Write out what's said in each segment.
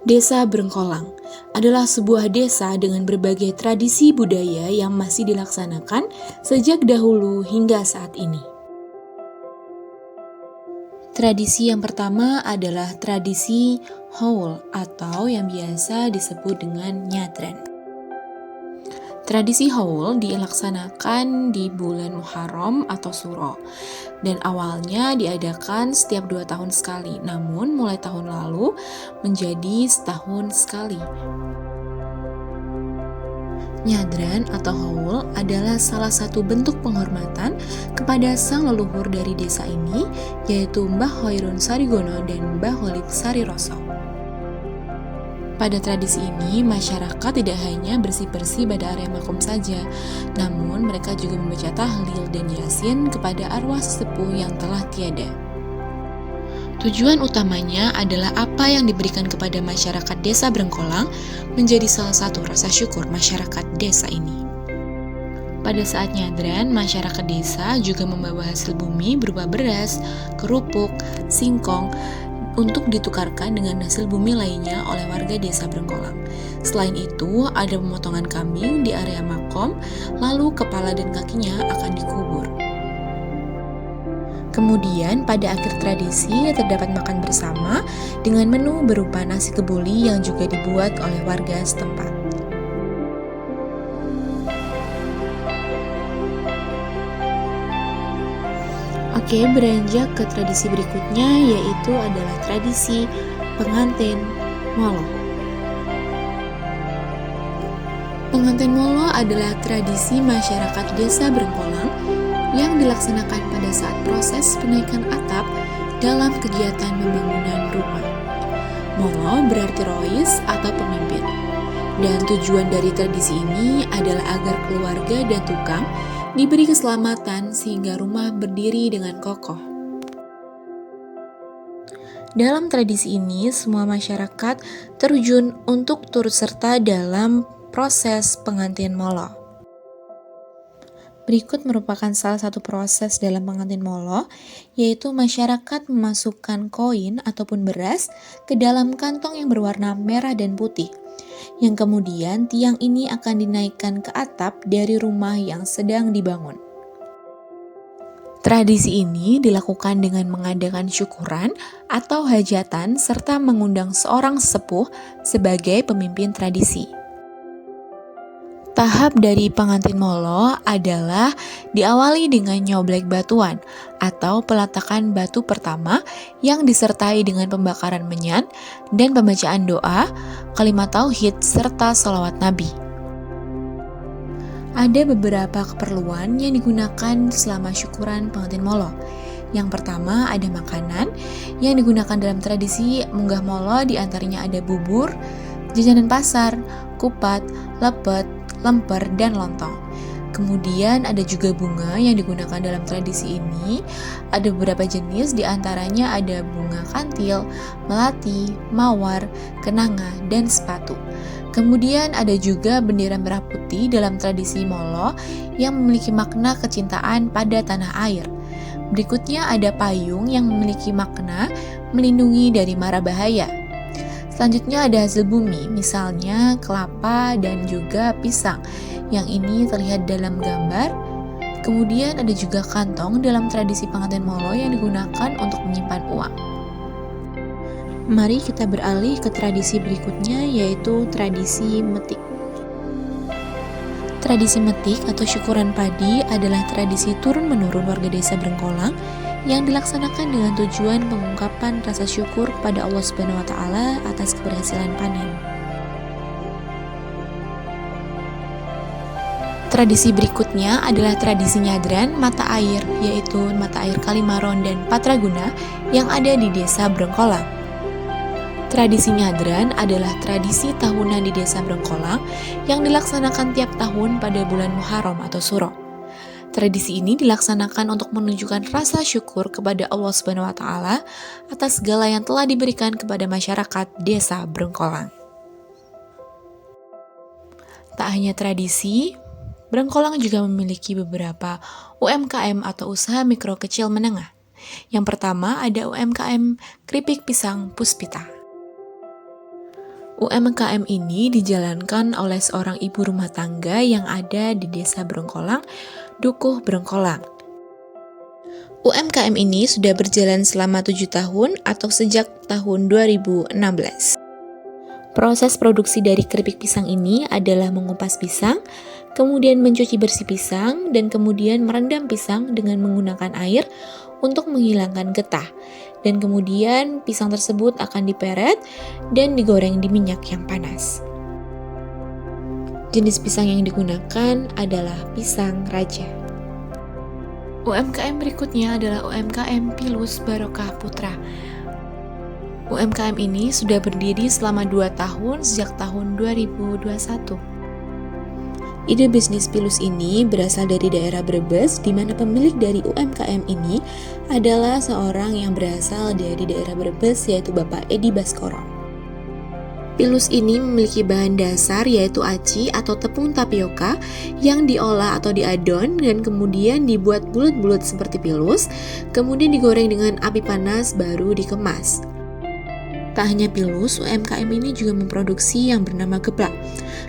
Desa Brengkolang adalah sebuah desa dengan berbagai tradisi budaya yang masih dilaksanakan sejak dahulu hingga saat ini. Tradisi yang pertama adalah tradisi Haul atau yang biasa disebut dengan nyadran. Tradisi Haul dilaksanakan di bulan Muharram atau Suro dan awalnya diadakan setiap 2 tahun sekali, namun mulai tahun lalu menjadi setahun sekali. Nyadran atau Haul adalah salah satu bentuk penghormatan kepada sang leluhur dari desa ini, yaitu Mbah Hoirun Sarigono dan Mbah Holik Sariroso. Pada tradisi ini, masyarakat tidak hanya bersih-bersih pada area makom saja, namun mereka juga membaca tahlil dan yasin kepada arwah sesepuh yang telah tiada. Tujuan utamanya adalah apa yang diberikan kepada masyarakat desa Brengkolang menjadi salah satu rasa syukur masyarakat desa ini. Pada saat nyadran, masyarakat desa juga membawa hasil bumi berupa beras, kerupuk, singkong, untuk ditukarkan dengan hasil bumi lainnya oleh warga desa Brengkolang. Selain itu, ada pemotongan kambing di area makom, lalu kepala dan kakinya akan dikubur. Kemudian pada akhir tradisi terdapat makan bersama dengan menu berupa nasi kebuli yang juga dibuat oleh warga setempat. Oke, beranjak ke tradisi berikutnya, yaitu adalah tradisi pengantin molo. Pengantin molo adalah tradisi masyarakat desa Brengkolang yang dilaksanakan pada saat proses penaikan atap dalam kegiatan pembangunan rumah. Molo berarti rois atau pemimpin. Dan tujuan dari tradisi ini adalah agar keluarga dan tukang diberi keselamatan sehingga rumah berdiri dengan kokoh. Dalam tradisi ini, semua masyarakat terjun untuk turut serta dalam proses pengantin molo. Berikut merupakan salah satu proses dalam pengantin molo, yaitu masyarakat memasukkan koin ataupun beras ke dalam kantong yang berwarna merah dan putih, yang kemudian tiang ini akan dinaikkan ke atap dari rumah yang sedang dibangun. Tradisi ini dilakukan dengan mengadakan syukuran atau hajatan serta mengundang seorang sepuh sebagai pemimpin tradisi. Tahap dari pengantin molo adalah diawali dengan nyoblek batuan atau peletakan batu pertama yang disertai dengan pembakaran menyan dan pembacaan doa, kalimat tauhid, serta sholawat nabi. Ada beberapa keperluan yang digunakan selama syukuran pengantin molo. Yang pertama ada makanan yang digunakan dalam tradisi munggah molo, diantaranya ada bubur, jajanan pasar, kupat, lepet, lemper, dan lontong. Kemudian ada juga bunga yang digunakan dalam tradisi ini. Ada beberapa jenis, diantaranya ada bunga kantil, melati, mawar, kenanga, dan sepatu. Kemudian ada juga bendera merah putih dalam tradisi molo yang memiliki makna kecintaan pada tanah air. Berikutnya ada payung yang memiliki makna melindungi dari mara bahaya. Selanjutnya ada hasil bumi, misalnya kelapa dan juga pisang. Yang ini terlihat dalam gambar. Kemudian ada juga kantong dalam tradisi pengantin molo yang digunakan untuk menyimpan uang. Mari kita beralih ke tradisi berikutnya, yaitu tradisi metik. Tradisi metik atau syukuran padi adalah tradisi turun-menurun warga desa Brengkolang yang dilaksanakan dengan tujuan pengungkapan rasa syukur kepada Allah Subhanahu wa Ta'ala atas keberhasilan panen. Tradisi berikutnya adalah tradisi nyadran mata air, yaitu mata air Kalimaron dan Patraguna yang ada di desa Brengkolang. Tradisi nyadran adalah tradisi tahunan di desa Brengkolang yang dilaksanakan tiap tahun pada bulan Muharram atau Suro. Tradisi ini dilaksanakan untuk menunjukkan rasa syukur kepada Allah Subhanahu wa Ta'ala atas segala yang telah diberikan kepada masyarakat desa Brengkolang. Tak hanya tradisi, Brengkolang juga memiliki beberapa UMKM atau usaha mikro kecil menengah. Yang pertama ada UMKM keripik pisang Puspita. UMKM ini dijalankan oleh seorang ibu rumah tangga yang ada di Desa Brengkolang, Dukuh Brengkolang. UMKM ini sudah berjalan selama 7 tahun atau sejak tahun 2016. Proses produksi dari keripik pisang ini adalah mengupas pisang, kemudian mencuci bersih pisang, dan kemudian merendam pisang dengan menggunakan air untuk menghilangkan getah. Dan kemudian pisang tersebut akan diperet dan digoreng di minyak yang panas. Jenis pisang yang digunakan adalah pisang raja. UMKM berikutnya adalah UMKM Pilus Barokah Putra. UMKM ini sudah berdiri selama 2 tahun sejak tahun 2021. Ide bisnis Pilus ini berasal dari daerah Brebes, di mana pemilik dari UMKM ini adalah seorang yang berasal dari daerah Brebes, yaitu Bapak Edi Baskoro. Pilus ini memiliki bahan dasar yaitu aci atau tepung tapioka yang diolah atau diadon dan kemudian dibuat bulat-bulat seperti pilus, kemudian digoreng dengan api panas baru dikemas. Tak hanya Pilus, UMKM ini juga memproduksi yang bernama geplak.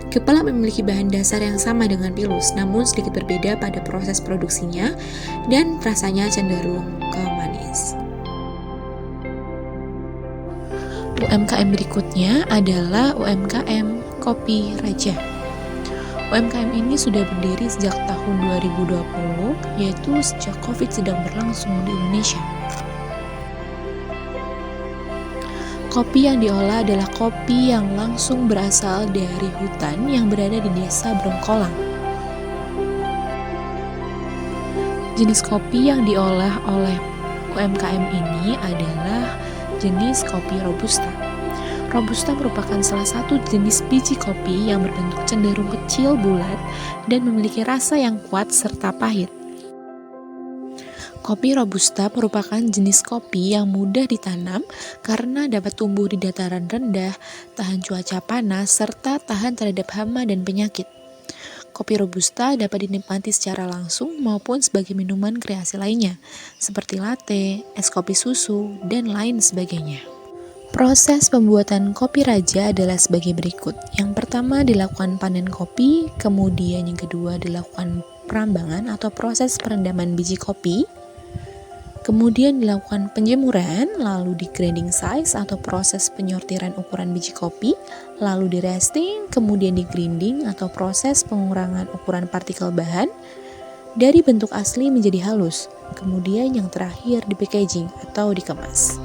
Geplak memiliki bahan dasar yang sama dengan Pilus, namun sedikit berbeda pada proses produksinya dan rasanya cenderung ke manis. UMKM berikutnya adalah UMKM Kopi Raja. UMKM ini sudah berdiri sejak tahun 2020, yaitu sejak COVID sedang berlangsung di Indonesia. Kopi yang diolah adalah kopi yang langsung berasal dari hutan yang berada di Desa Brengkolang. Jenis kopi yang diolah oleh UMKM ini adalah jenis kopi Robusta. Robusta merupakan salah satu jenis biji kopi yang berbentuk cenderung kecil, bulat, dan memiliki rasa yang kuat serta pahit. Kopi Robusta merupakan jenis kopi yang mudah ditanam karena dapat tumbuh di dataran rendah, tahan cuaca panas, serta tahan terhadap hama dan penyakit. Kopi Robusta dapat dinikmati secara langsung maupun sebagai minuman kreasi lainnya, seperti latte, es kopi susu, dan lain sebagainya. Proses pembuatan kopi raja adalah sebagai berikut. Yang pertama dilakukan panen kopi, kemudian yang kedua dilakukan perambangan atau proses perendaman biji kopi, kemudian dilakukan penjemuran, lalu di grinding size atau proses penyortiran ukuran biji kopi, lalu di resting, kemudian di grinding atau proses pengurangan ukuran partikel bahan dari bentuk asli menjadi halus, kemudian yang terakhir di packaging atau dikemas.